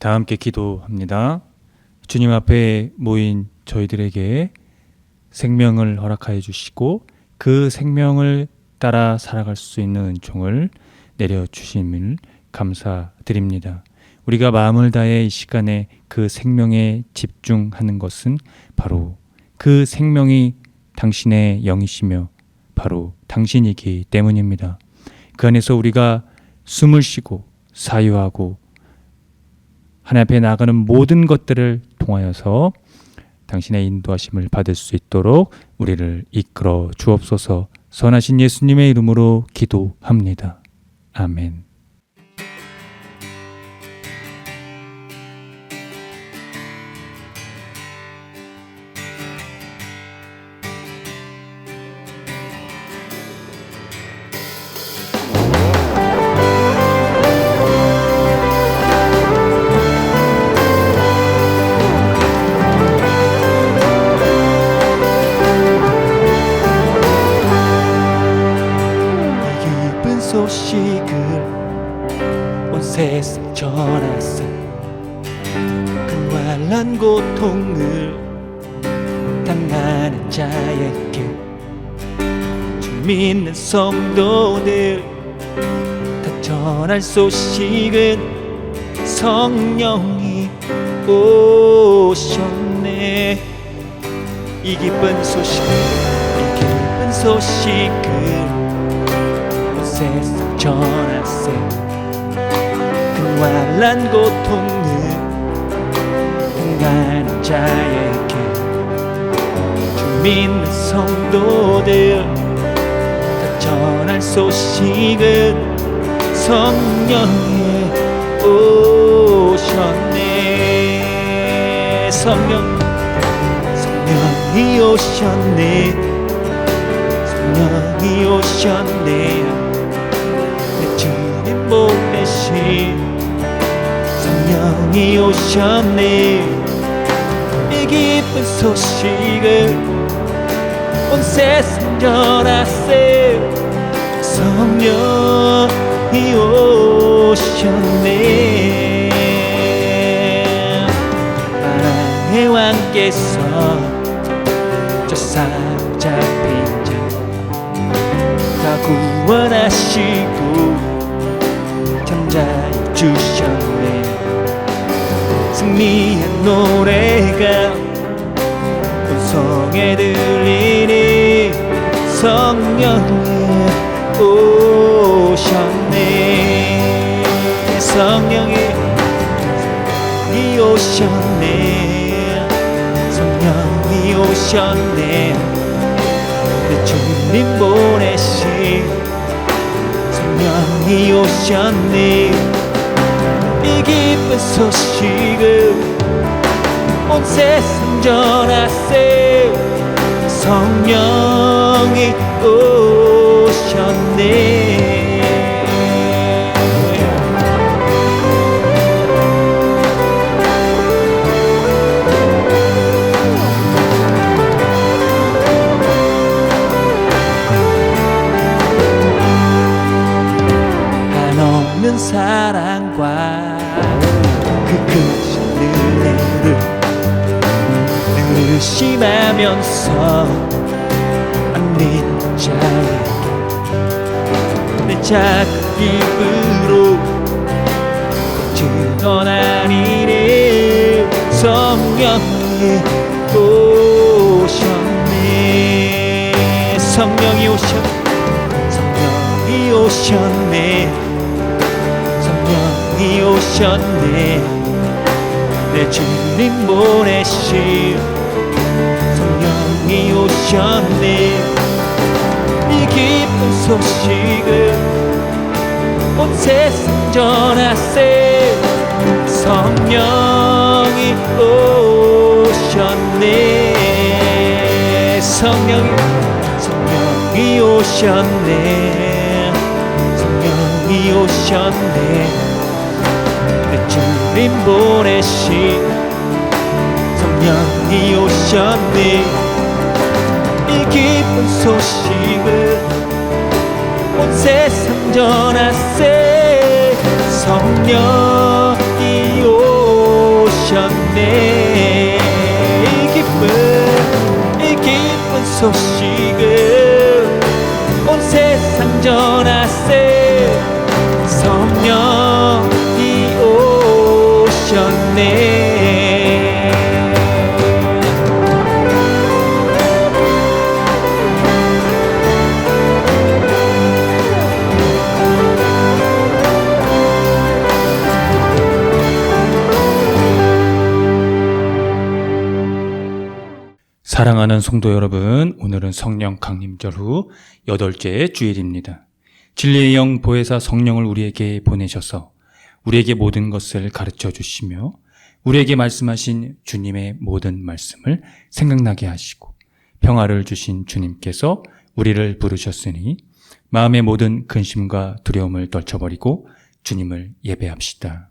다 함께 기도합니다. 주님 앞에 모인 저희들에게 생명을 허락하여 주시고 그 생명을 따라 살아갈 수 있는 은총을 내려주심을 감사드립니다. 우리가 마음을 다해 이 시간에 그 생명에 집중하는 것은 바로 그 생명이 당신의 영이시며 바로 당신이기 때문입니다. 그 안에서 우리가 숨을 쉬고 사유하고 하나님 앞에 나아가는 모든 것들을 통하여서 당신의 인도하심을 받을 수 있도록 우리를 이끌어 주옵소서. 선하신 예수님의 이름으로 기도합니다. 아멘. 소식을 온 세상 전하세 그 말란 고통을 당하는 자에게 주 믿는 성도들 다 전할 소식은 성령이 오셨네. 이 기쁜 소식을 세상 전하세 그 말란 고통을 당하는 자에게 주 믿는 성도들 다 전할 소식은 성령이 오셨네. 성령이 오셨네. 성령이 오셨네. 주님 보내신 성령이 오셨네. 이 기쁜 소식을 온 세상 전하세 성령이 오셨네. 사랑의 왕께서 저 사로잡힌 자 다 구원하시고 잠자해 주셨네. 승리한 노래가 온 성에 들리니 성령이 오셨네. 성령이 오셨네. 성령이 오셨네. 내 주님 보내신 성령이 오셨네. 이 기쁜 소식을 온 세상 전하세 성령이 오셨네. 한없는 사랑과 그 크신 은혜를 늘 의심하면서 안 믿는 자에게 내 작은 입으로 증언하리니 성령이 오셨네. 성령이 오셨네. 성령이 오셨네. 성령이 오셨네. 내 주님 보내신 성령이 오셨네. 이 기쁜 소식을 온 세상 전하세 성령이 오셨네. 성령이 오셨네. 성령이 오셨네. 내 주님 보내신 성령이 오셨네. 이 기쁜 소식을 온 세상 전하세 성령이 오셨네. 오셨네. 이 기쁜 소식을 온 세상 전하세. 성령이 오셨네. 사랑하는 성도 여러분, 오늘은 성령 강림절 후 8째 주일입니다. 진리의 영 보혜사 성령을 우리에게 보내셔서 우리에게 모든 것을 가르쳐 주시며 우리에게 말씀하신 주님의 모든 말씀을 생각나게 하시고 평화를 주신 주님께서 우리를 부르셨으니 마음의 모든 근심과 두려움을 떨쳐버리고 주님을 예배합시다.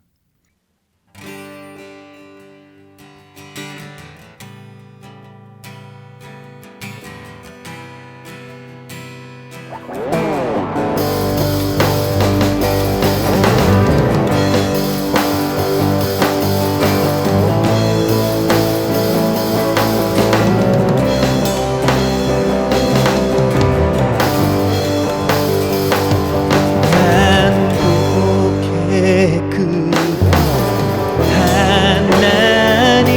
만국의 그 하나님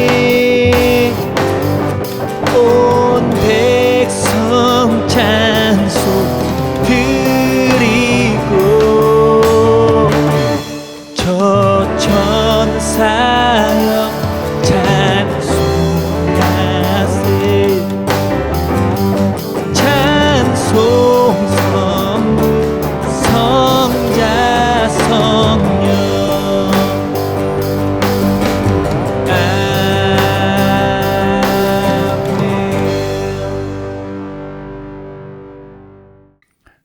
온 백성 찬송 드리고 저 천사여 찬송하세. 찬송 선물 성자 성령.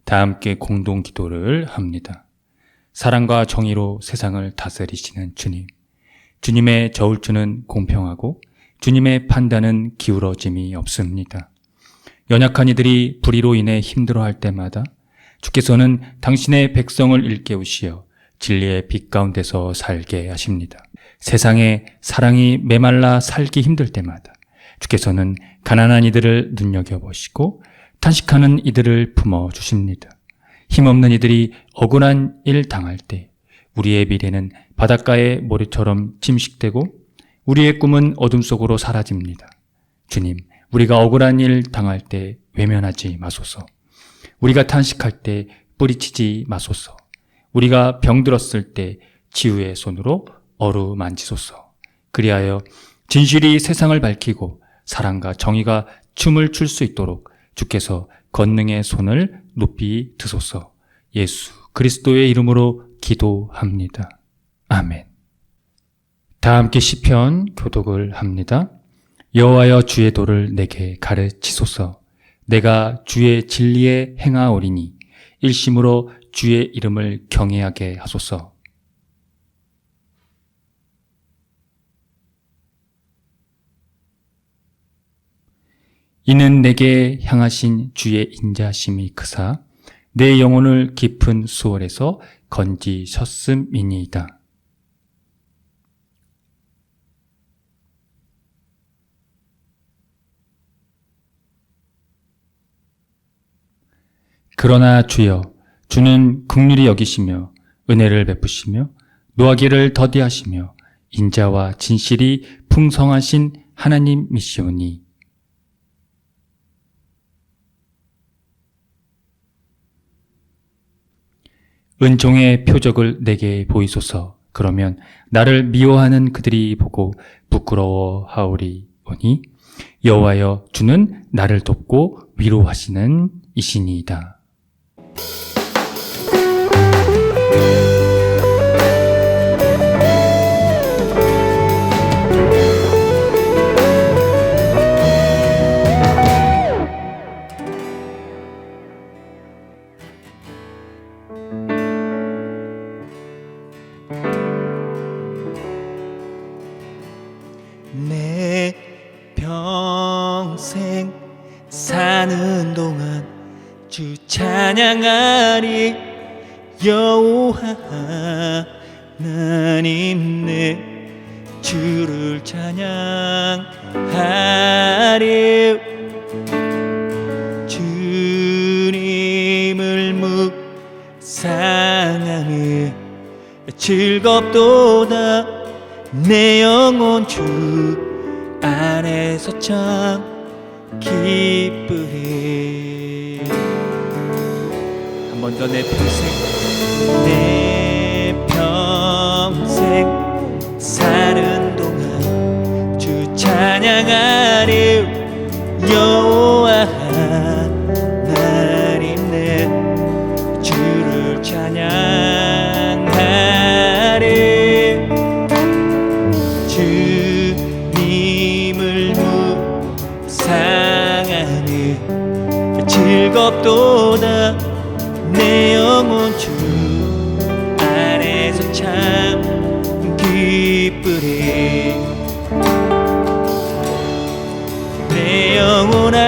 다 함께 공동 기도를 합니다. 사랑과 정의로 세상을 다스리시는 주님, 주님의 저울추는 공평하고 주님의 판단은 기울어짐이 없습니다. 연약한 이들이 불의로 인해 힘들어할 때마다 주께서는 당신의 백성을 일깨우시어 진리의 빛 가운데서 살게 하십니다. 세상에 사랑이 메말라 살기 힘들 때마다 주께서는 가난한 이들을 눈여겨보시고 탄식하는 이들을 품어주십니다. 힘없는 이들이 억울한 일 당할 때 우리의 미래는 바닷가의 모래처럼 침식되고 우리의 꿈은 어둠 속으로 사라집니다. 주님, 우리가 억울한 일 당할 때 외면하지 마소서. 우리가 탄식할 때 뿌리치지 마소서. 우리가 병들었을 때 치유의 손으로 어루만지소서. 그리하여 진실이 세상을 밝히고 사랑과 정의가 춤을 출 수 있도록 주께서 권능의 손을 높이 드소서. 예수 그리스도의 이름으로 기도합니다. 아멘. 다 함께 시편 교독을 합니다. 여호와여 주의 도를 내게 가르치소서. 내가 주의 진리에 행하오리니 일심으로 주의 이름을 경외하게 하소서. 이는 내게 향하신 주의 인자심이 크사 내 영혼을 깊은 수월에서 건지셨음이니이다. 그러나 주여, 주는 긍휼히 여기시며 은혜를 베푸시며 노하기를 더디하시며 인자와 진실이 풍성하신 하나님이시오니 은종의 표적을 내게 보이소서. 그러면 나를 미워하는 그들이 보고 부끄러워하오리오니 여호와여 주는 나를 돕고 위로하시는 이시니이다. 내 평생 사는 동안 주 찬양하리. 여호와 하나님 내 주를 찬양하리 주님을 묵상하며 즐겁도다 내 영혼 주 안에서 참 기쁘리 한 번 더 내 평생 사는 동안 주 찬양하리 여호와 하나님 내 주를 찬양하리 주님을 묵상하니 즐겁도다 내 영혼 주 안에서 참 기쁘리 내 영혼아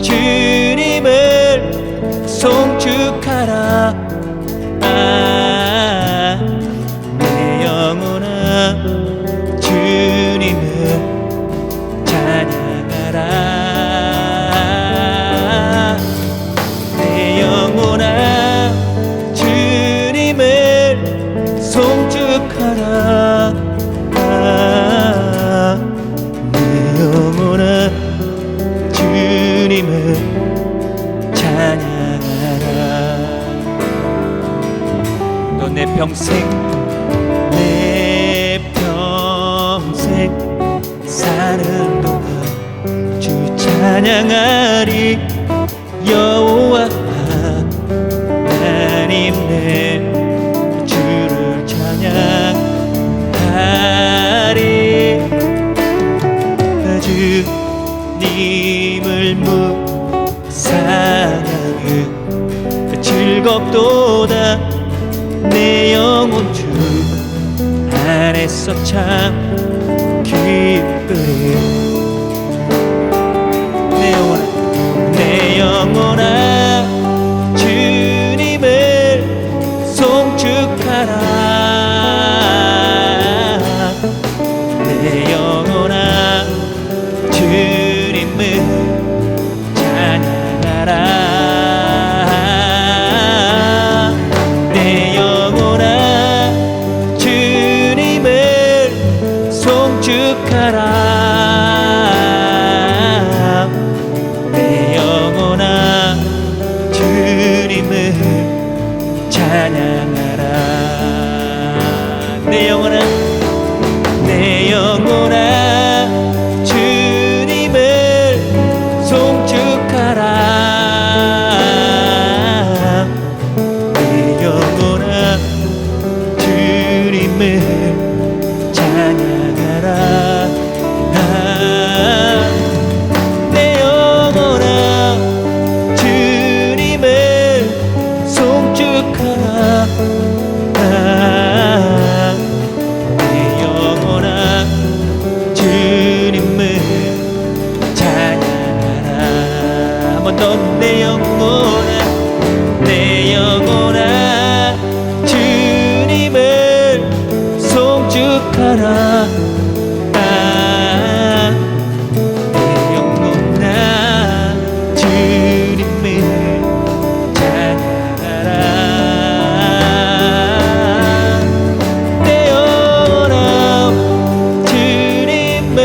주님을 송축하라 내 영혼아 주님을 찬양하라 내 영혼아 주님을 송축하라 내 영혼아 주님을 찬양하라 너 내 평생 사는 동안 주 찬양하리 여호와 하나님 내 주를 찬양하리 주님을 묵상하며 즐겁도다 내 영혼 주 안에서 참 기쁘리 내 영혼아 주님을 송축하라 내 영혼아 주님을 찬양하라 내 영혼아 주님을 송축하라 내 영혼아 주님을 찬양하라 내 영혼아 주님을 송축하라 내 영혼아 주님을 찬양하라 내 영혼아 주님을 송축하라 내 영혼아 주님을 찬양하라 한 번 더 내 영혼아 주님을 송축하라 내 영혼아 주님을 찬양하라 내 영혼아 주님을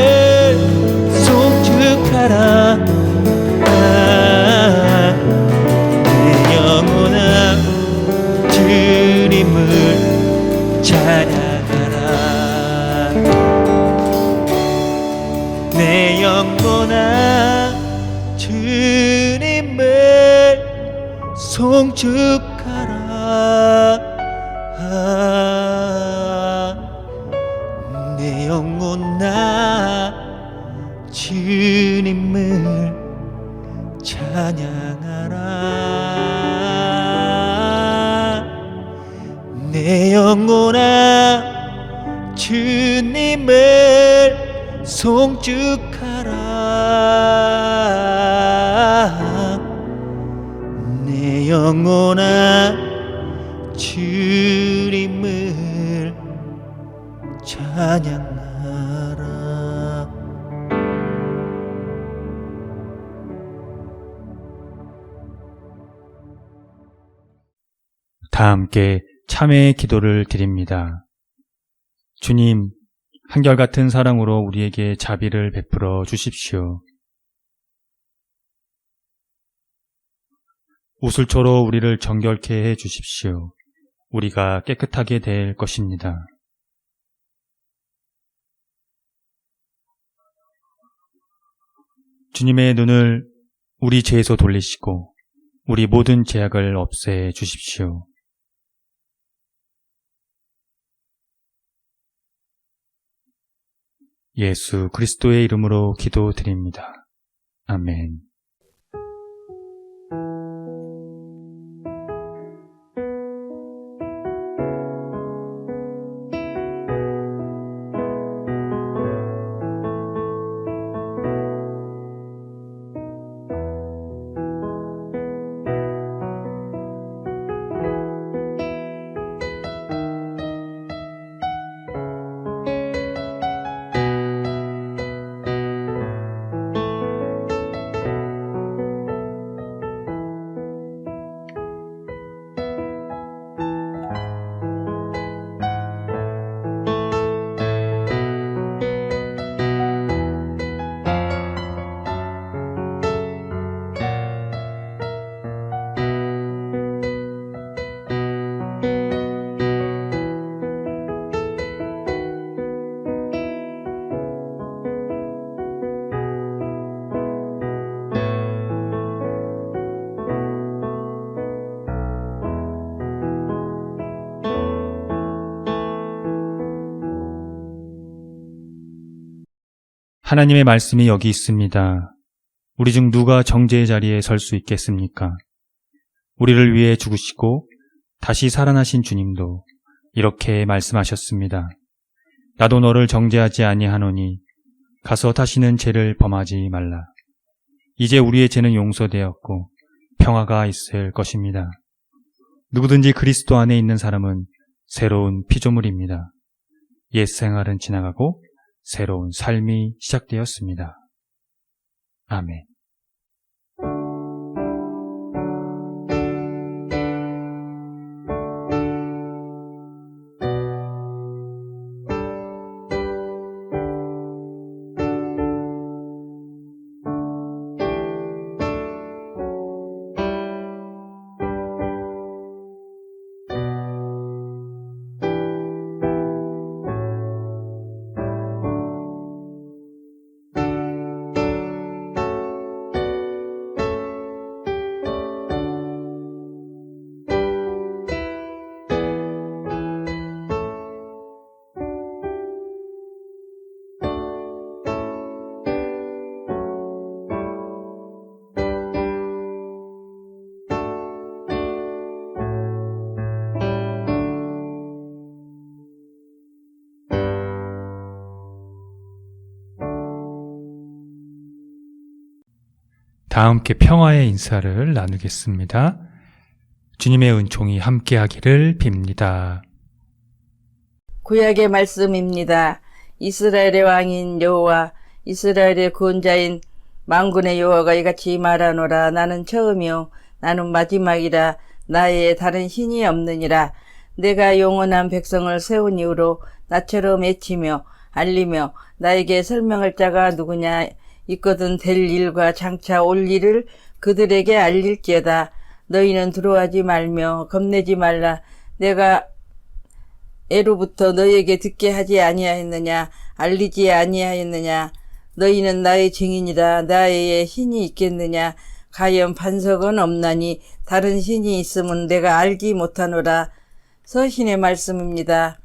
송축하라 내 영혼아 주님을 찬양하라 내 영혼아 주님을 송축하라 내 영혼아 주님을 찬양하라 내 영혼아 주님을 송축하라 내 영혼아 주님을 찬양하라. 다 함께 참회의 기도를 드립니다. 주님, 한결같은 사랑으로 우리에게 자비를 베풀어 주십시오. 우슬초로 우리를 정결케 해 주십시오. 우리가 깨끗하게 될 것입니다. 주님의 눈을 우리 죄에서 돌리시고 우리 모든 죄악을 없애 주십시오. 예수 그리스도의 이름으로 기도드립니다. 아멘. 하나님의 말씀이 여기 있습니다. 우리 중 누가 정죄의 자리에 설 수 있겠습니까? 우리를 위해 죽으시고 다시 살아나신 주님도 이렇게 말씀하셨습니다. 나도 너를 정죄하지 아니하노니 가서 다시는 죄를 범하지 말라. 이제 우리의 죄는 용서되었고 평화가 있을 것입니다. 누구든지 그리스도 안에 있는 사람은 새로운 피조물입니다. 옛 생활은 지나가고 새로운 삶이 시작되었습니다. 아멘. 다 함께 평화의 인사를 나누겠습니다. 주님의 은총이 함께하기를 빕니다. 구약의 말씀입니다. 이스라엘의 왕인 여호와, 이스라엘의 구원자인 만군의 여호와가 이같이 말하노라. 나는 처음이요 나는 마지막이라. 나의 다른 신이 없느니라. 내가 영원한 백성을 세운 이후로 나처럼 외치며 알리며 나에게 설명할 자가 누구냐. 있거든 될 일과 장차 올 일을 그들에게 알릴지어다. 너희는 두려워하지 말며 겁내지 말라. 내가 애로부터 너희에게 듣게 하지 아니하였느냐. 알리지 아니하였느냐. 너희는 나의 증인이라. 나의 신이 있겠느냐. 가연 반석은 없나니 다른 신이 있으면 내가 알지 못하노라. 서신의 말씀입니다.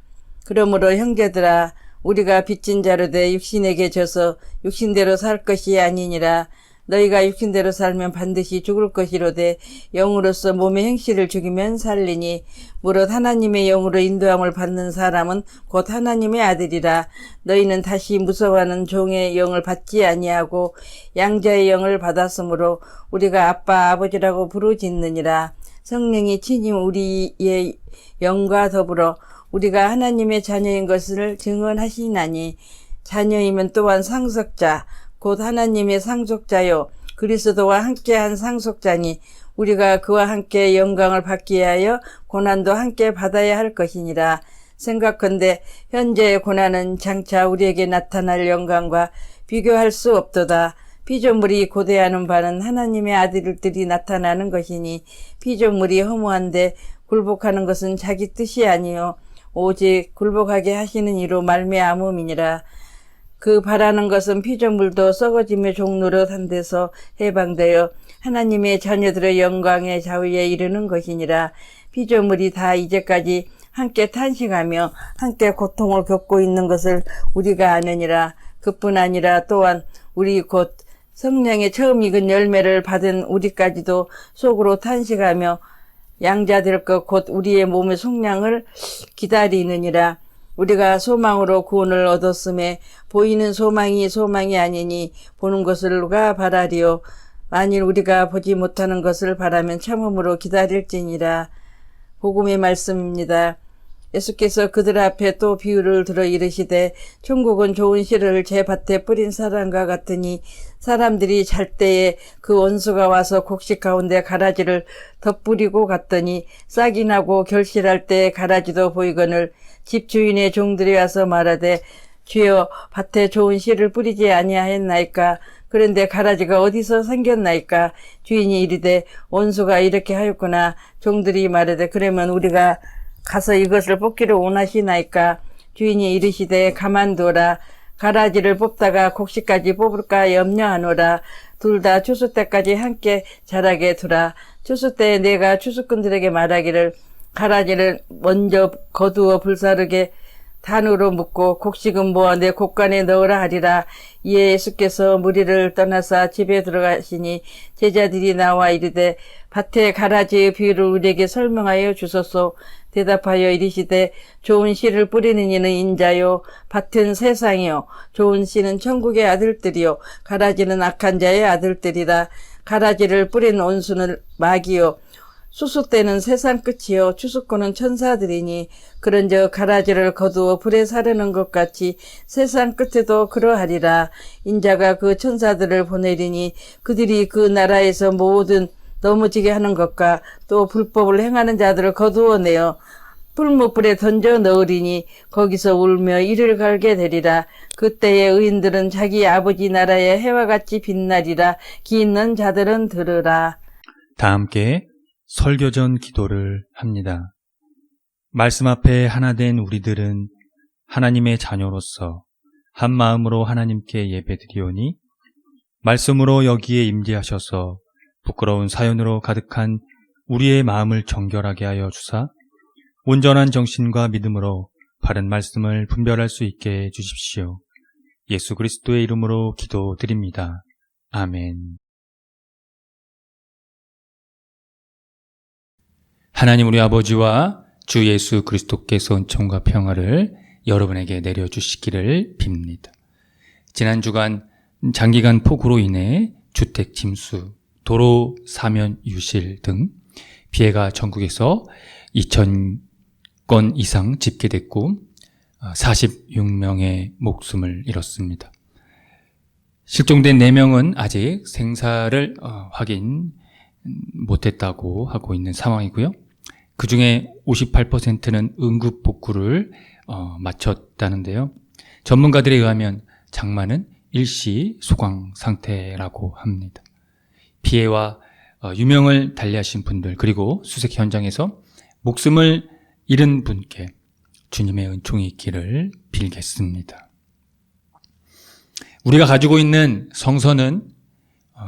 그러므로 형제들아, 우리가 빚진 자로 돼 육신에게 져서 육신대로 살 것이 아니니라. 너희가 육신대로 살면 반드시 죽을 것이로되 영으로서 몸의 행실을 죽이면 살리니 무릇 하나님의 영으로 인도함을 받는 사람은 곧 하나님의 아들이라. 너희는 다시 무서워하는 종의 영을 받지 아니하고 양자의 영을 받았으므로 우리가 아빠 아버지라고 부르짖느니라. 성령이 친히 우리의 영과 더불어 우리가 하나님의 자녀인 것을 증언하시나니 자녀이면 또한 상속자 곧 하나님의 상속자요 그리스도와 함께한 상속자니 우리가 그와 함께 영광을 받기 위하여 고난도 함께 받아야 할 것이니라. 생각컨대 현재의 고난은 장차 우리에게 나타날 영광과 비교할 수 없도다. 피조물이 고대하는 바는 하나님의 아들들이 나타나는 것이니 피조물이 허무한데 굴복하는 것은 자기 뜻이 아니요 오직 굴복하게 하시는 이로 말미암음이니라. 그 바라는 것은 피조물도 썩어짐의 종로로 한 데서 해방되어 하나님의 자녀들의 영광의 자유에 이르는 것이니라. 피조물이 다 이제까지 함께 탄식하며 함께 고통을 겪고 있는 것을 우리가 아느니라. 그뿐 아니라 또한 우리 곧 성령의 처음 익은 열매를 받은 우리까지도 속으로 탄식하며 양자될 것 곧 우리의 몸의 속량을 기다리느니라. 우리가 소망으로 구원을 얻었음에 보이는 소망이 아니니 보는 것을 누가 바라리요. 만일 우리가 보지 못하는 것을 바라면 참음으로 기다릴지니라. 복음의 말씀입니다. 예수께서 그들 앞에 또 비유를 들어 이르시되 천국은 좋은 씨를 제 밭에 뿌린 사람과 같으니 사람들이 잘 때에 그 원수가 와서 곡식 가운데 가라지를 덧뿌리고 갔더니 싹이 나고 결실할 때 가라지도 보이거늘 집 주인의 종들이 와서 말하되 주여 밭에 좋은 씨를 뿌리지 아니하였나이까. 그런데 가라지가 어디서 생겼나이까. 주인이 이르되 원수가 이렇게 하였구나. 종들이 말하되 그러면 우리가 가서 이것을 뽑기를 원하시나이까. 주인이 이르시되 가만두어라. 가라지를 뽑다가 곡식까지 뽑을까 염려하노라. 둘 다 추수 때까지 함께 자라게 두라. 추수 때에 내가 추수꾼들에게 말하기를 가라지를 먼저 거두어 불사르게 단으로 묶고 곡식은 모아 내 곡간에 넣으라 하리라. 이에 예수께서 무리를 떠나사 집에 들어가시니 제자들이 나와 이르되 밭에 가라지의 비유를 우리에게 설명하여 주소서. 대답하여 이르시되 좋은 씨를 뿌리는 이는 인자요 밭은 세상이요 좋은 씨는 천국의 아들들이요 가라지는 악한 자의 아들들이라. 가라지를 뿌린 원수는 마귀요 수수 때는 세상 끝이요 추수꾼은 천사들이니 그런즉 가라지를 거두어 불에 사르는 것 같이 세상 끝에도 그러하리라. 인자가 그 천사들을 보내리니 그들이 그 나라에서 모든 넘어지게 하는 것과 또 불법을 행하는 자들을 거두어내어 풀무불에 던져 넣으리니 거기서 울며 이를 갈게 되리라. 그때의 의인들은 자기 아버지 나라의 해와 같이 빛나리라. 귀 있는 자들은 들으라. 다 함께 설교전 기도를 합니다. 말씀 앞에 하나 된 우리들은 하나님의 자녀로서 한 마음으로 하나님께 예배드리오니 말씀으로 여기에 임재하셔서 부끄러운 사연으로 가득한 우리의 마음을 정결하게 하여 주사 온전한 정신과 믿음으로 바른 말씀을 분별할 수 있게 해 주십시오. 예수 그리스도의 이름으로 기도드립니다. 아멘. 하나님 우리 아버지와 주 예수 그리스도께서 은총과 평화를 여러분에게 내려주시기를 빕니다. 지난 주간 장기간 폭우로 인해 주택 침수, 도로 사면 유실 등 피해가 전국에서 2,000건 이상 집계됐고 46명의 목숨을 잃었습니다. 실종된 4명은 아직 생사를 확인 못했다고 하고 있는 상황이고요. 그 중에 58%는 응급복구를 마쳤다는데요. 전문가들에 의하면 장마는 일시 소강 상태라고 합니다. 피해와 유명을 달리하신 분들 그리고 수색 현장에서 목숨을 잃은 분께 주님의 은총이 있기를 빌겠습니다. 우리가 가지고 있는 성서는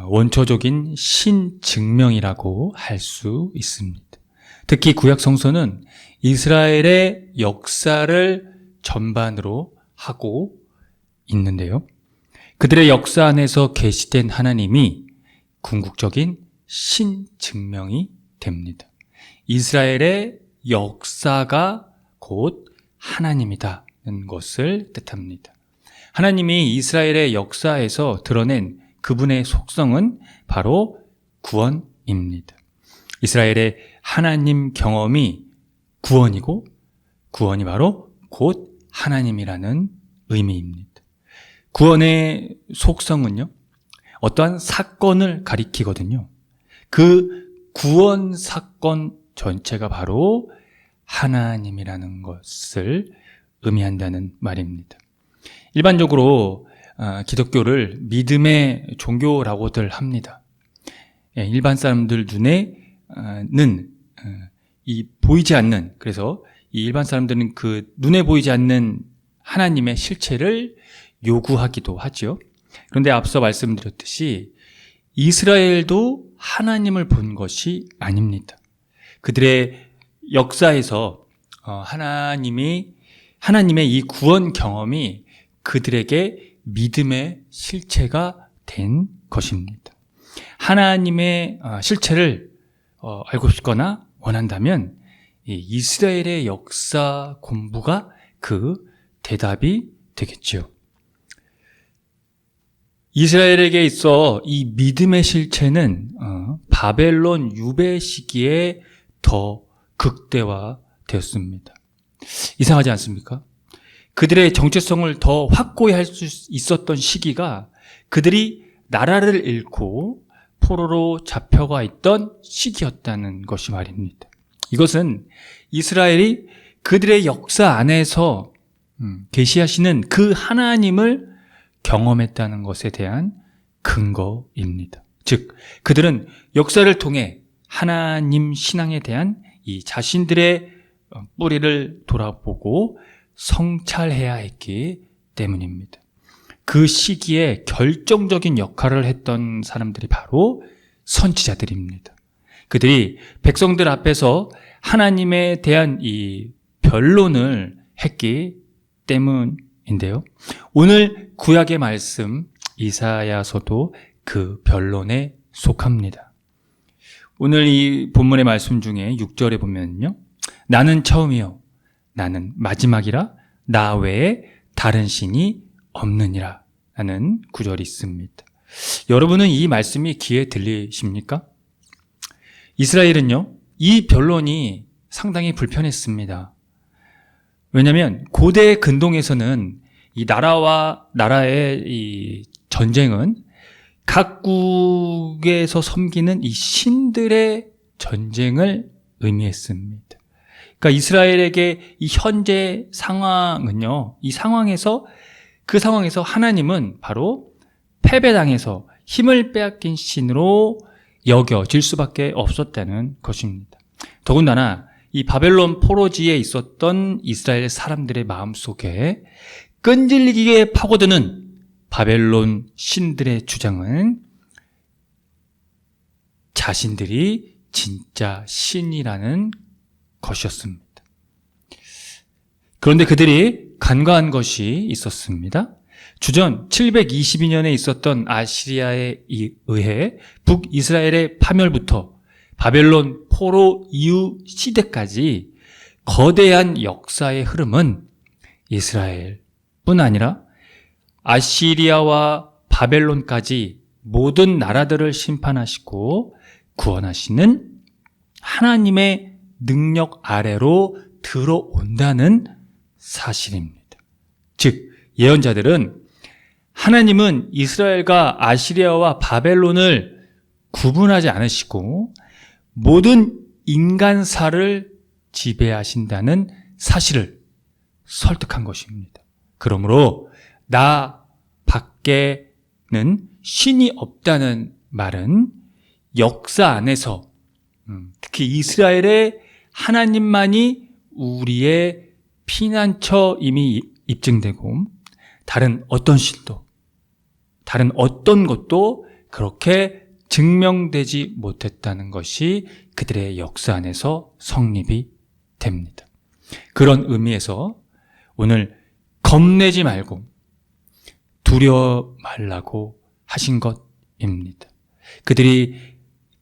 원초적인 신증명이라고 할 수 있습니다. 특히 구약 성서는 이스라엘의 역사를 전반으로 하고 있는데요. 그들의 역사 안에서 계시된 하나님이 궁극적인 신증명이 됩니다. 이스라엘의 역사가 곧 하나님이다는 것을 뜻합니다. 하나님이 이스라엘의 역사에서 드러낸 그분의 속성은 바로 구원입니다. 이스라엘의 하나님 경험이 구원이고 구원이 바로 곧 하나님이라는 의미입니다. 구원의 속성은요, 어떠한 사건을 가리키거든요. 그 구원 사건 전체가 바로 하나님이라는 것을 의미한다는 말입니다. 일반적으로 기독교를 믿음의 종교라고들 합니다. 일반 사람들 눈에는 이 보이지 않는, 그래서 이 일반 사람들은 그 눈에 보이지 않는 하나님의 실체를 요구하기도 하죠. 그런데 앞서 말씀드렸듯이 이스라엘도 하나님을 본 것이 아닙니다. 그들의 역사에서 하나님의 이 구원 경험이 그들에게 믿음의 실체가 된 것입니다. 하나님의 실체를 알고 싶거나 원한다면 이 이스라엘의 역사 공부가 그 대답이 되겠죠. 이스라엘에게 있어 이 믿음의 실체는 바벨론 유배 시기에 더 극대화되었습니다. 이상하지 않습니까? 그들의 정체성을 더 확고히 할 수 있었던 시기가 그들이 나라를 잃고 포로로 잡혀가 있던 시기였다는 것이 말입니다. 이것은 이스라엘이 그들의 역사 안에서 계시하시는 그 하나님을 경험했다는 것에 대한 근거입니다. 즉, 그들은 역사를 통해 하나님 신앙에 대한 이 자신들의 뿌리를 돌아보고 성찰해야 했기 때문입니다. 그 시기에 결정적인 역할을 했던 사람들이 바로 선지자들입니다. 그들이 백성들 앞에서 하나님에 대한 이 변론을 했기 때문인데요. 오늘 구약의 말씀 이사야서도 그 변론에 속합니다. 오늘 이 본문의 말씀 중에 6절에 보면요, 나는 처음이요 나는 마지막이라 나 외에 다른 신이 없느니라 라는 구절이 있습니다. 여러분은 이 말씀이 귀에 들리십니까? 이스라엘은요, 이 변론이 상당히 불편했습니다. 왜냐하면 고대 근동에서는 이 나라와 나라의 이 전쟁은 각국에서 섬기는 이 신들의 전쟁을 의미했습니다. 그러니까 이스라엘에게 이 현재 상황은요, 그 상황에서 하나님은 바로 패배당해서 힘을 빼앗긴 신으로 여겨질 수밖에 없었다는 것입니다. 더군다나 이 바벨론 포로지에 있었던 이스라엘 사람들의 마음속에 끈질기게 파고드는 바벨론 신들의 주장은 자신들이 진짜 신이라는 것이었습니다. 그런데 그들이 간과한 것이 있었습니다. 주전 722년에 있었던 아시리아에 의해 북이스라엘의 파멸부터 바벨론 포로 이후 시대까지 거대한 역사의 흐름은 이스라엘뿐 아니라 아시리아와 바벨론까지 모든 나라들을 심판하시고 구원하시는 하나님의 능력 아래로 들어온다는 사실입니다. 즉, 예언자들은 하나님은 이스라엘과 아시리아와 바벨론을 구분하지 않으시고 모든 인간사를 지배하신다는 사실을 설득한 것입니다. 그러므로 나 밖에는 신이 없다는 말은 역사 안에서 특히 이스라엘의 하나님만이 우리의 피난처임이 입증되고 다른 어떤 신도, 다른 어떤 것도 그렇게 증명되지 못했다는 것이 그들의 역사 안에서 성립이 됩니다. 그런 의미에서 오늘 겁내지 말고 두려워 말라고 하신 것입니다. 그들이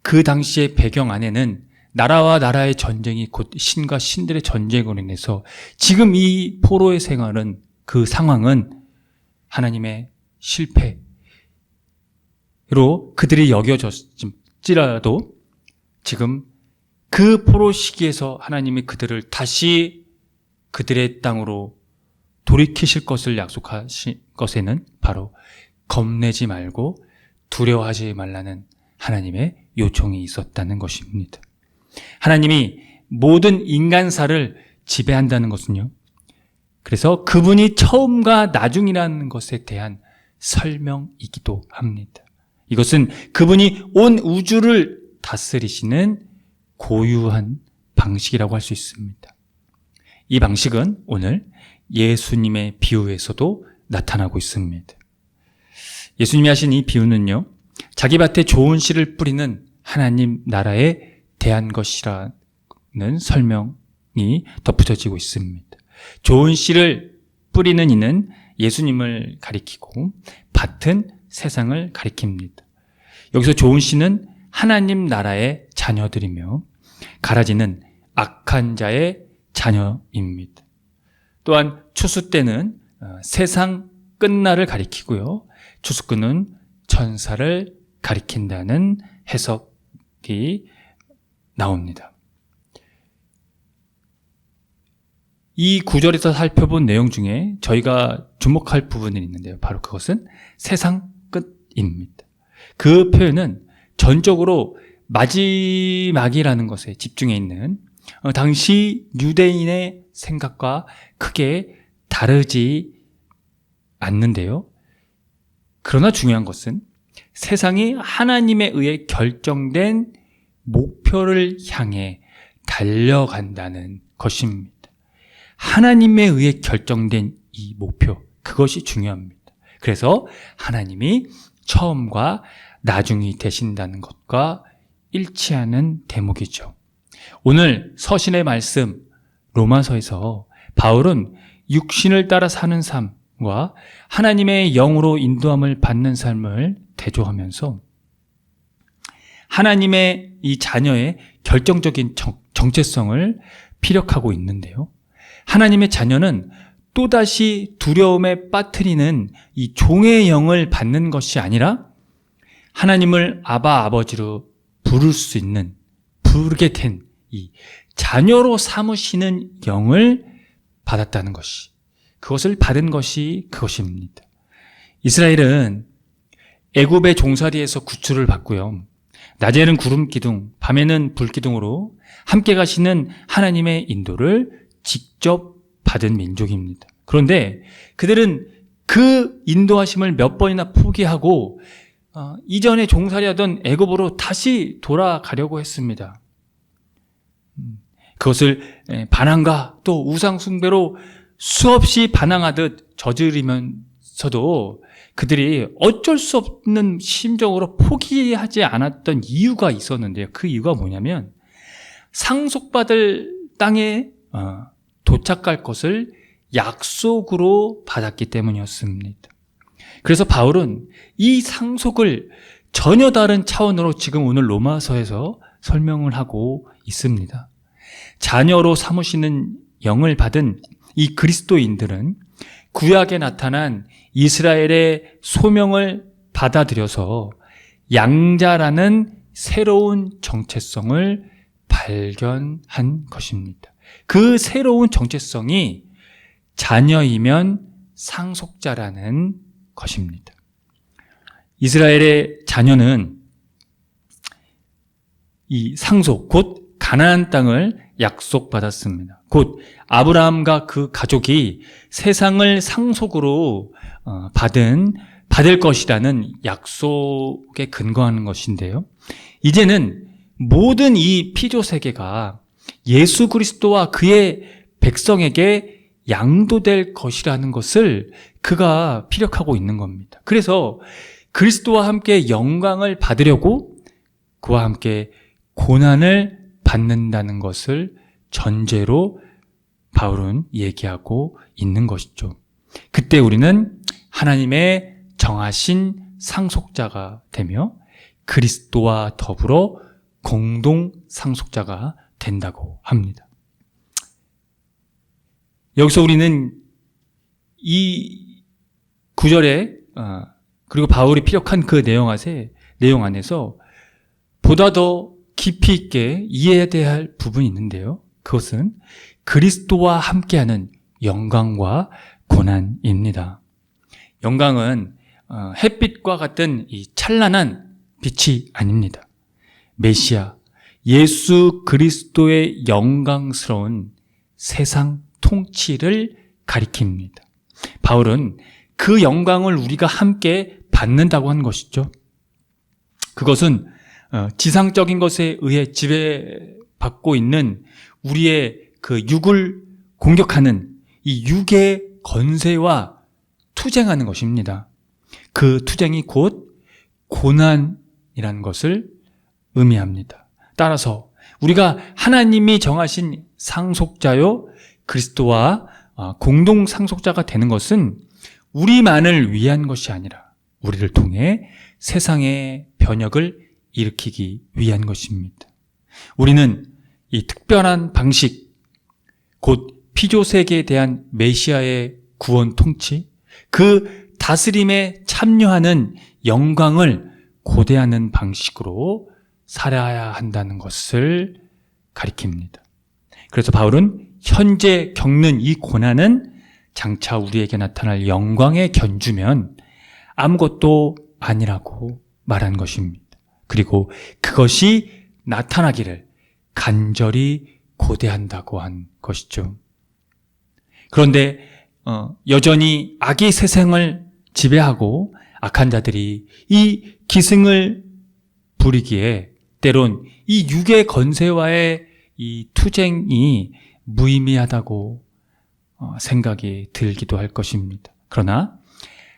그 당시의 배경 안에는 나라와 나라의 전쟁이 곧 신과 신들의 전쟁으로 인해서 지금 이 포로의 생활은 그 상황은 하나님의 실패로 그들이 여겨졌을지라도 지금 그 포로 시기에서 하나님이 그들을 다시 그들의 땅으로 돌이키실 것을 약속하신 것에는 바로 겁내지 말고 두려워하지 말라는 하나님의 요청이 있었다는 것입니다. 하나님이 모든 인간사를 지배한다는 것은요, 그래서 그분이 처음과 나중이라는 것에 대한 설명이기도 합니다. 이것은 그분이 온 우주를 다스리시는 고유한 방식이라고 할 수 있습니다. 이 방식은 오늘 예수님의 비유에서도 나타나고 있습니다. 예수님이 하신 이 비유는요, 자기 밭에 좋은 씨를 뿌리는 하나님 나라에 대한 것이라는 설명이 덧붙여지고 있습니다. 좋은 씨를 뿌리는 이는 예수님을 가리키고 밭은 세상을 가리킵니다. 여기서 좋은 씨는 하나님 나라의 자녀들이며 가라지는 악한 자의 자녀입니다. 또한 추수 때는 세상 끝날을 가리키고요, 추수꾼은 천사를 가리킨다는 해석이 나옵니다. 이 구절에서 살펴본 내용 중에 저희가 주목할 부분이 있는데요. 바로 그것은 세상 끝입니다. 그 표현은 전적으로 마지막이라는 것에 집중해 있는 당시 유대인의 생각과 크게 다르지 않는데요. 그러나 중요한 것은 세상이 하나님에 의해 결정된 목표를 향해 달려간다는 것입니다. 하나님에 의해 결정된 이 목표, 그것이 중요합니다. 그래서 하나님이 처음과 나중이 되신다는 것과 일치하는 대목이죠. 오늘 서신의 말씀 로마서에서 바울은 육신을 따라 사는 삶과 하나님의 영으로 인도함을 받는 삶을 대조하면서 하나님의 이 자녀의 결정적인 정체성을 피력하고 있는데요. 하나님의 자녀는 또다시 두려움에 빠뜨리는 이 종의 영을 받는 것이 아니라 하나님을 아바 아버지로 부르게 된 이 자녀로 삼으시는 영을 받았다는 것이, 그것을 받은 것이 그것입니다. 이스라엘은 애굽의 종살이에서 구출을 받고요, 낮에는 구름 기둥, 밤에는 불 기둥으로 함께 가시는 하나님의 인도를 직접 받은 민족입니다. 그런데 그들은 그 인도하심을 몇 번이나 포기하고 이전에 종살이하던 애굽으로 다시 돌아가려고 했습니다. 그것을 반항과 또 우상 숭배로 수없이 반항하듯 저지르면서도 그들이 어쩔 수 없는 심정으로 포기하지 않았던 이유가 있었는데요. 그 이유가 뭐냐면 상속받을 땅에 도착할 것을 약속으로 받았기 때문이었습니다. 그래서 바울은 이 상속을 전혀 다른 차원으로 지금 오늘 로마서에서 설명을 하고 있습니다. 자녀로 삼으시는 영을 받은 이 그리스도인들은 구약에 나타난 이스라엘의 소명을 받아들여서 양자라는 새로운 정체성을 발견한 것입니다. 그 새로운 정체성이 자녀이면 상속자라는 것입니다. 이스라엘의 자녀는 이 상속, 곧 가나안 땅을 약속받았습니다. 곧 아브라함과 그 가족이 세상을 상속으로 받을 것이라는 약속에 근거하는 것인데요. 이제는 모든 이 피조 세계가 예수 그리스도와 그의 백성에게 양도될 것이라는 것을 그가 피력하고 있는 겁니다. 그래서 그리스도와 함께 영광을 받으려고 그와 함께 고난을 받는다는 것을 전제로 바울은 얘기하고 있는 것이죠. 그때 우리는 하나님의 정하신 상속자가 되며 그리스도와 더불어 공동 상속자가 된다고 합니다. 여기서 우리는 이 구절에 그리고 바울이 피력한 그 내용 안에서 보다 더 깊이 있게 이해해야 할 부분이 있는데요. 그것은 그리스도와 함께하는 영광과 고난입니다. 영광은 햇빛과 같은 이 찬란한 빛이 아닙니다. 메시아, 예수 그리스도의 영광스러운 세상 통치를 가리킵니다. 바울은 그 영광을 우리가 함께 받는다고 한 것이죠. 그것은 지상적인 것에 의해 지배받고 있는 우리의 그 육을 공격하는 이 육의 건세와 투쟁하는 것입니다. 그 투쟁이 곧 고난이라는 것을 의미합니다. 따라서 우리가 하나님이 정하신 상속자요 그리스도와 공동 상속자가 되는 것은 우리만을 위한 것이 아니라 우리를 통해 세상의 변혁을 일으키기 위한 것입니다. 우리는 이 특별한 방식, 곧 피조세계에 대한 메시아의 구원 통치, 그 다스림에 참여하는 영광을 고대하는 방식으로 살아야 한다는 것을 가리킵니다. 그래서 바울은 현재 겪는 이 고난은 장차 우리에게 나타날 영광의 견주면 아무것도 아니라고 말한 것입니다. 그리고 그것이 나타나기를 간절히 고대한다고 한 것이죠. 그런데 여전히 악이 세상을 지배하고 악한 자들이 이 기승을 부리기에 때론 이 육의 건세와의 이 투쟁이 무의미하다고 생각이 들기도 할 것입니다. 그러나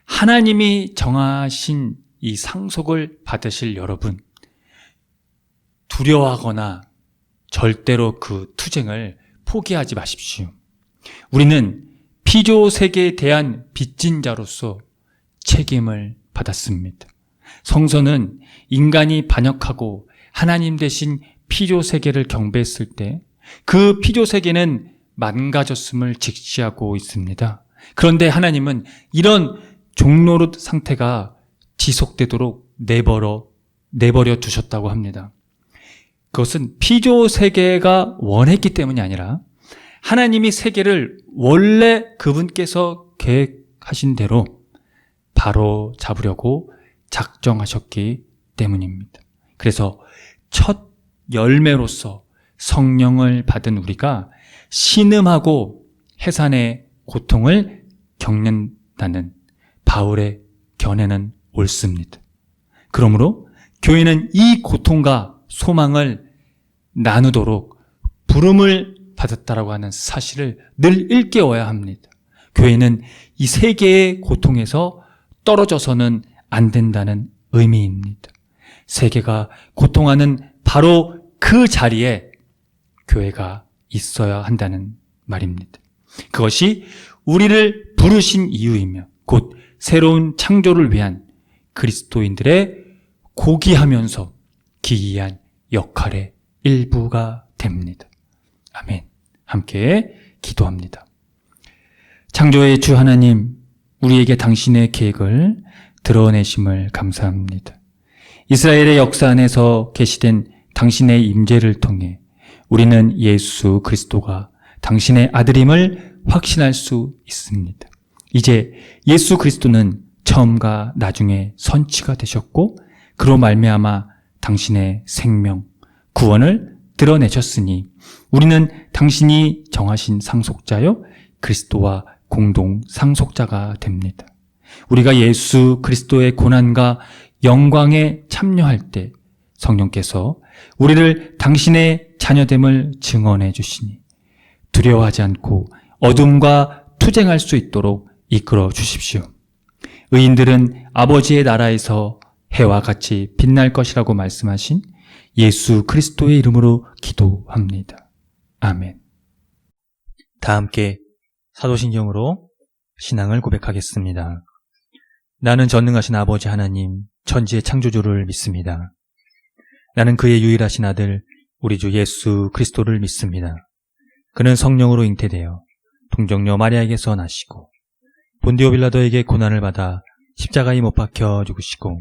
하나님이 정하신 이 상속을 받으실 여러분, 두려워하거나 절대로 그 투쟁을 포기하지 마십시오. 우리는 피조 세계에 대한 빚진 자로서 책임을 받았습니다. 성서는 인간이 반역하고 하나님 대신 피조 세계를 경배했을 때 그 피조 세계는 망가졌음을 직시하고 있습니다. 그런데 하나님은 이런 종노릇 상태가 지속되도록 내버려 두셨다고 합니다. 그것은 피조 세계가 원했기 때문이 아니라 하나님이 세계를 원래 그분께서 계획하신 대로 바로 잡으려고 작정하셨기 때문입니다. 그래서 첫 열매로서 성령을 받은 우리가 신음하고 해산의 고통을 겪는다는 바울의 견해는 옳습니다. 그러므로 교회는 이 고통과 소망을 나누도록 부름을 받았다라고 하는 사실을 늘 일깨워야 합니다. 교회는 이 세계의 고통에서 떨어져서는 안 된다는 의미입니다. 세계가 고통하는 바로 그 자리에 교회가 있어야 한다는 말입니다. 그것이 우리를 부르신 이유이며 곧 새로운 창조를 위한 그리스도인들의 고귀하면서 기이한 역할의 일부가 됩니다. 아멘. 함께 기도합니다. 창조의 주 하나님, 우리에게 당신의 계획을 드러내심을 감사합니다. 이스라엘의 역사 안에서 계시된 당신의 임재를 통해 우리는 예수 그리스도가 당신의 아들임을 확신할 수 있습니다. 이제 예수 그리스도는 처음과 나중에 선치가 되셨고 그로 말미암아 당신의 생명, 구원을 드러내셨으니 우리는 당신이 정하신 상속자요 그리스도와 공동 상속자가 됩니다. 우리가 예수 그리스도의 고난과 영광에 참여할 때 성령께서 우리를 당신의 자녀됨을 증언해 주시니 두려워하지 않고 어둠과 투쟁할 수 있도록 이끌어 주십시오. 의인들은 아버지의 나라에서 해와 같이 빛날 것이라고 말씀하신 예수 그리스도의 이름으로 기도합니다. 아멘. 다 함께 사도신경으로 신앙을 고백하겠습니다. 나는 전능하신 아버지 하나님, 천지의 창조주를 믿습니다. 나는 그의 유일하신 아들, 우리 주 예수 그리스도를 믿습니다. 그는 성령으로 잉태되어 동정녀 마리아에게서 나시고 본디오 빌라도에게 고난을 받아 십자가에 못 박혀 죽으시고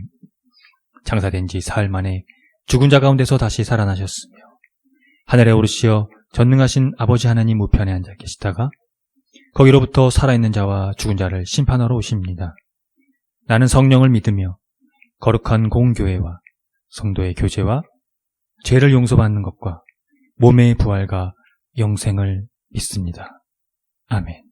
장사된 지 사흘 만에 죽은 자 가운데서 다시 살아나셨으며 하늘에 오르시어 전능하신 아버지 하나님 우편에 앉아 계시다가 거기로부터 살아있는 자와 죽은 자를 심판하러 오십니다. 나는 성령을 믿으며 거룩한 공교회와 성도의 교제와 죄를 용서받는 것과 몸의 부활과 영생을 믿습니다. 아멘.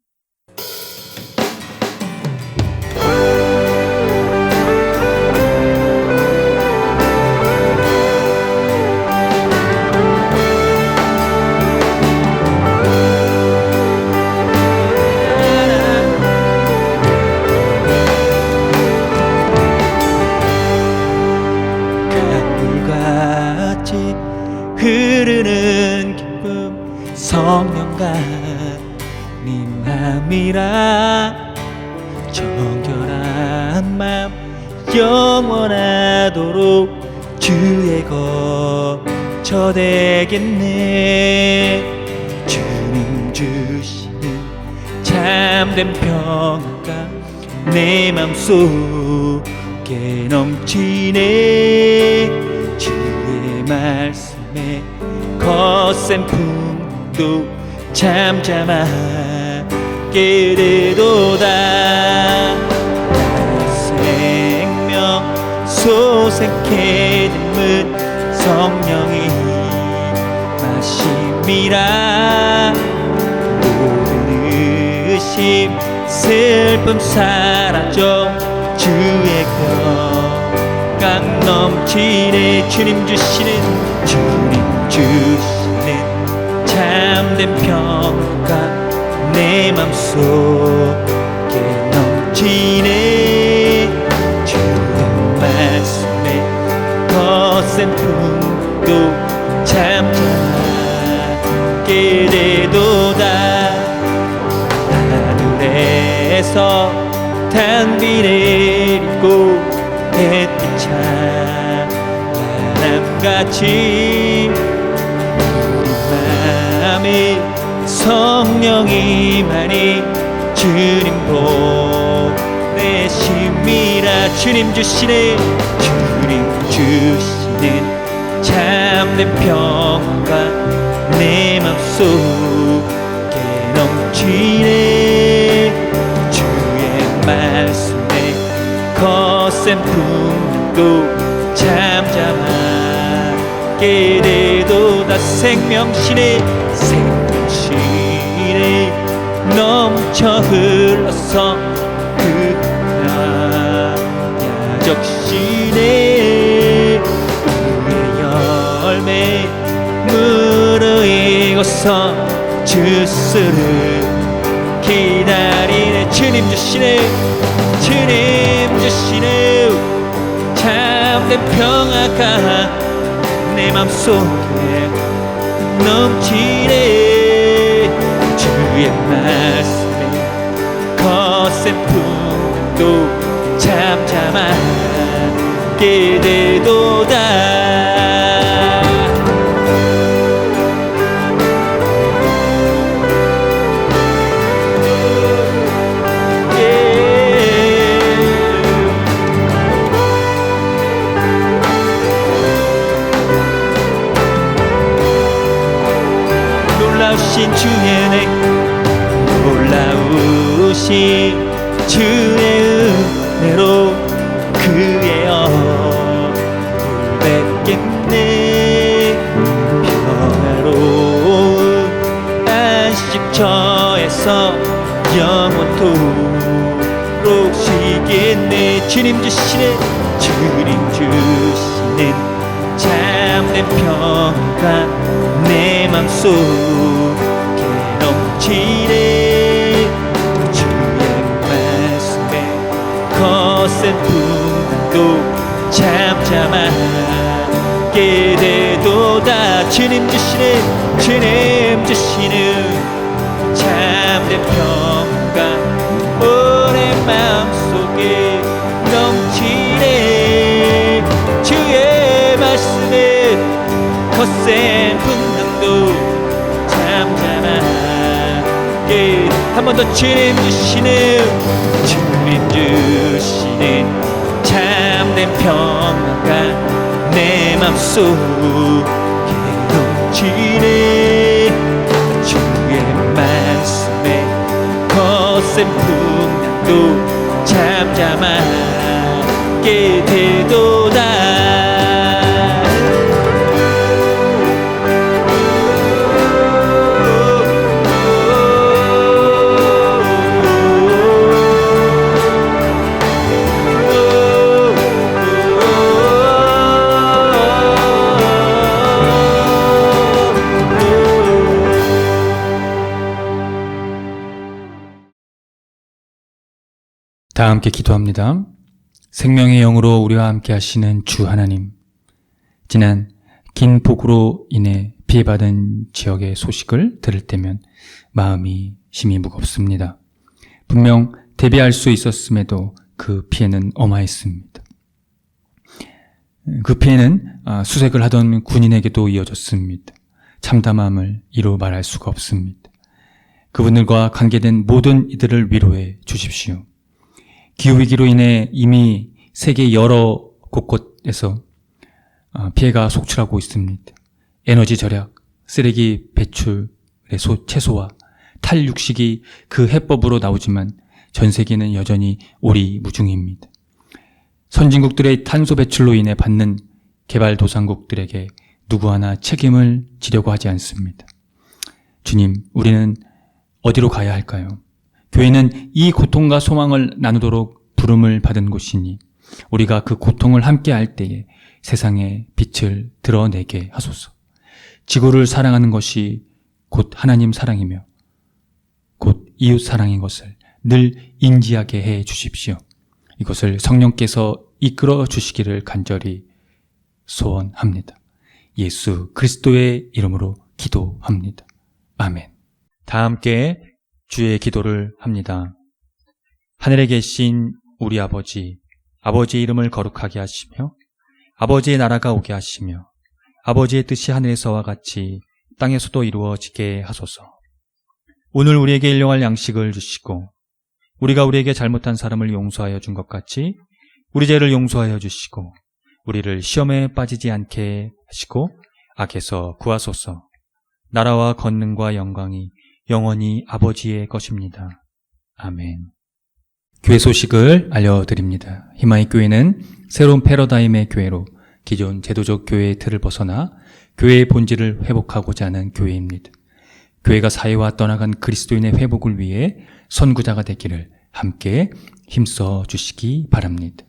강물같이 흐르는 기쁨 성령과 네 맘이라 정결한 맘 영원하도록 주의 거처 되겠네. 주님 주시는 참된 평안과 내 맘속에 넘치네. 주의 말씀에 거센 풍도 잠잠하게 되도다. 나의 생명 소생케 됨은 성령이 마심이라. 모든 의심 슬픔 사라져 주의 평강 넘치네. 주님 주시는 참된 평강 내 맘속에 넘치네. 주의 말씀에 거센 풍도 잠잠하게 되도다. 하늘에서 단비 내리고 햇빛 찬란함같이 우리 맘에 성령이만이 주님 보내심이라. 주님 주시네. 참된 평강 내 맘속에 넘치네. 주의 말씀에 거센 풍도 잠잠하게 되도다. 생명신에 넘쳐 흘러서 그가 야적시네. 그의 열매 무르익어서 주스를 기다리네. 주님 주시네. 참된 평화가 내 맘속에 넘치네. 주의 말씀에 거센 풍도 잠잠하게 되도다. 놀라우신 주의 은혜로 그의 얼굴 뵙겠네. 평화로운 안식처에서 영원토록 쉬겠네. 주님 주시는 참된 평가 내 맘속에 넘치네. 주의 말씀에 거센 풍도 잠잠하게 되도다. 주님 주시는 참된 평가 오래 마음속에 넘치네. 주의 말씀에 거센 풍랑도 잠잠하게. 한 번 더 주님 주시는 참된 평안과 내 맘속에 넘치네. 주의 말씀에 거센 풍랑도 잠잠하게 되도다. 다 함께 기도합니다. 생명의 영으로 우리와 함께 하시는 주 하나님, 지난 긴 폭우로 인해 피해받은 지역의 소식을 들을 때면 마음이 심히 무겁습니다. 분명 대비할 수 있었음에도 그 피해는 어마했습니다. 그 피해는 수색을 하던 군인에게도 이어졌습니다. 참담함을 이루 말할 수가 없습니다. 그분들과 관계된 모든 이들을 위로해 주십시오. 기후위기로 인해 이미 세계 여러 곳곳에서 피해가 속출하고 있습니다. 에너지 절약, 쓰레기 배출의 최소화, 탈육식이 그 해법으로 나오지만 전 세계는 여전히 오리무중입니다. 선진국들의 탄소 배출로 인해 받는 개발도상국들에게 누구 하나 책임을 지려고 하지 않습니다. 주님, 우리는 어디로 가야 할까요? 교회는 이 고통과 소망을 나누도록 부름을 받은 곳이니 우리가 그 고통을 함께 할 때에 세상에 빛을 드러내게 하소서. 지구를 사랑하는 것이 곧 하나님 사랑이며 곧 이웃 사랑인 것을 늘 인지하게 해 주십시오. 이것을 성령께서 이끌어 주시기를 간절히 소원합니다. 예수 그리스도의 이름으로 기도합니다. 아멘. 다 함께 주의 기도를 합니다. 하늘에 계신 우리 아버지, 아버지의 이름을 거룩하게 하시며 아버지의 나라가 오게 하시며 아버지의 뜻이 하늘에서와 같이 땅에서도 이루어지게 하소서. 오늘 우리에게 일용할 양식을 주시고 우리가 우리에게 잘못한 사람을 용서하여 준 것 같이 우리 죄를 용서하여 주시고 우리를 시험에 빠지지 않게 하시고 악에서 구하소서. 나라와 권능과 영광이 영원히 아버지의 것입니다. 아멘. 교회 소식을 알려드립니다. 희망의 교회는 새로운 패러다임의 교회로 기존 제도적 교회의 틀을 벗어나 교회의 본질을 회복하고자 하는 교회입니다. 교회가 사회와 떠나간 그리스도인의 회복을 위해 선구자가 되기를 함께 힘써 주시기 바랍니다.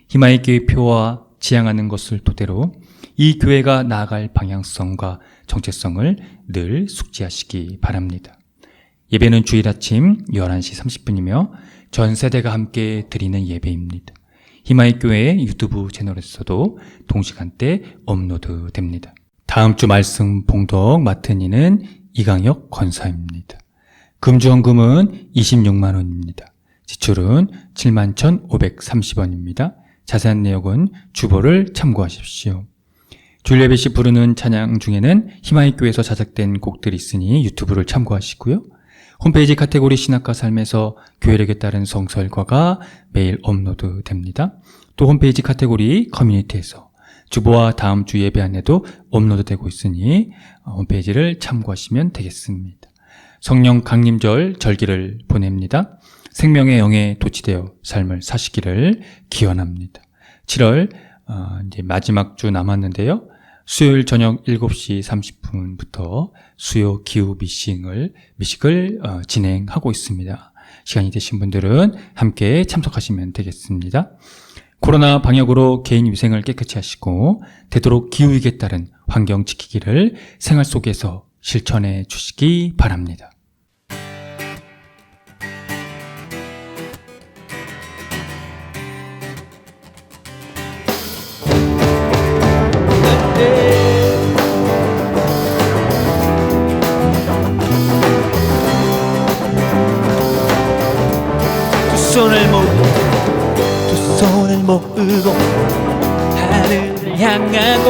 희망의 교회 표와 지향하는 것을 토대로 이 교회가 나아갈 방향성과 정체성을 늘 숙지하시기 바랍니다. 예배는 주일 아침 11시 30분이며 전 세대가 함께 드리는 예배입니다. 희망의 교회 유튜브 채널에서도 동시간대 업로드됩니다. 다음 주 말씀 봉독 맡은 이는 이강혁 권사입니다. 금주헌금은 26만 원입니다. 지출은 71,530원입니다. 자세한 내용은 주보를 참고하십시오. 주일 예배 시 부르는 찬양 중에는 희망의 교회에서 자작된 곡들이 있으니 유튜브를 참고하시고요. 홈페이지 카테고리 신학과 삶에서 교회력에 따른 성서일과가 매일 업로드됩니다. 또 홈페이지 카테고리 커뮤니티에서 주보와 다음 주 예배 안에도 업로드되고 있으니 홈페이지를 참고하시면 되겠습니다. 성령 강림절 절기를 보냅니다. 생명의 영에 도취되어 삶을 사시기를 기원합니다. 7월 이제 마지막 주 남았는데요. 수요일 저녁 7시 30분부터 수요 기후 미식을 진행하고 있습니다. 시간이 되신 분들은 함께 참석하시면 되겠습니다. 코로나 방역으로 개인 위생을 깨끗이 하시고 되도록 기후위기에 따른 환경 지키기를 생활 속에서 실천해 주시기 바랍니다. 손을 모으고 하늘을 향하고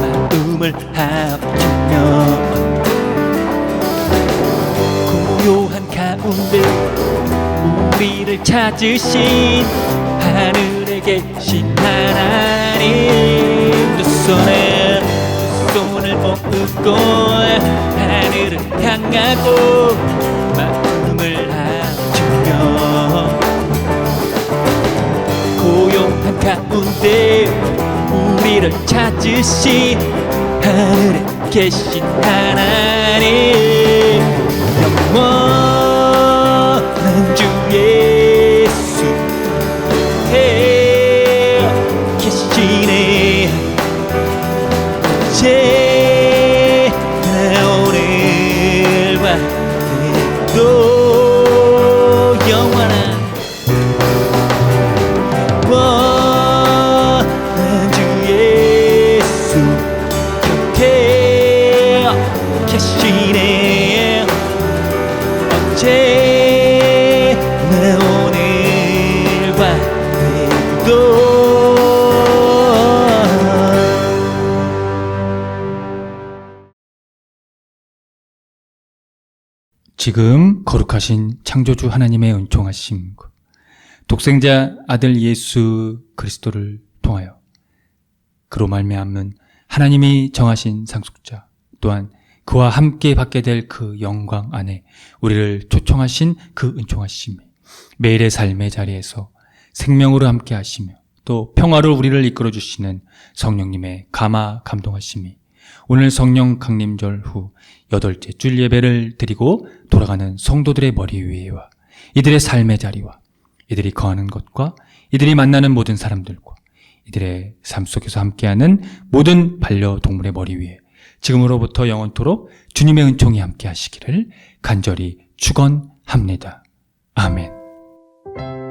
마음을 합치며 고요한 가운데 우리를 찾으신 하늘에 계신 하나님, 손을 모으고 하늘을 향하고 마음을 합치며 고요한 가운데 우리를 찾으신 하늘에 계신 하나님 영원한 주 예수 계시네 이제 오늘과 또 영원한 주 예수 곁에 계시네 언제나 오늘과 또 지금 거룩하신 창조주 하나님의 은총하심, 독생자 아들 예수 그리스도를 통하여 그로 말미암은 하나님이 정하신 상속자 또한 그와 함께 받게 될 그 영광 안에 우리를 초청하신 그 은총하심이 매일의 삶의 자리에서 생명으로 함께 하시며 또 평화로 우리를 이끌어 주시는 성령님의 감화 감동하심이 오늘 성령 강림절 후 8째 주일 예배를 드리고 돌아가는 성도들의 머리 위에와 이들의 삶의 자리와 이들이 거하는 것과 이들이 만나는 모든 사람들과 이들의 삶 속에서 함께하는 모든 반려동물의 머리 위에 지금으로부터 영원토록 주님의 은총이 함께 하시기를 간절히 축원합니다. 아멘.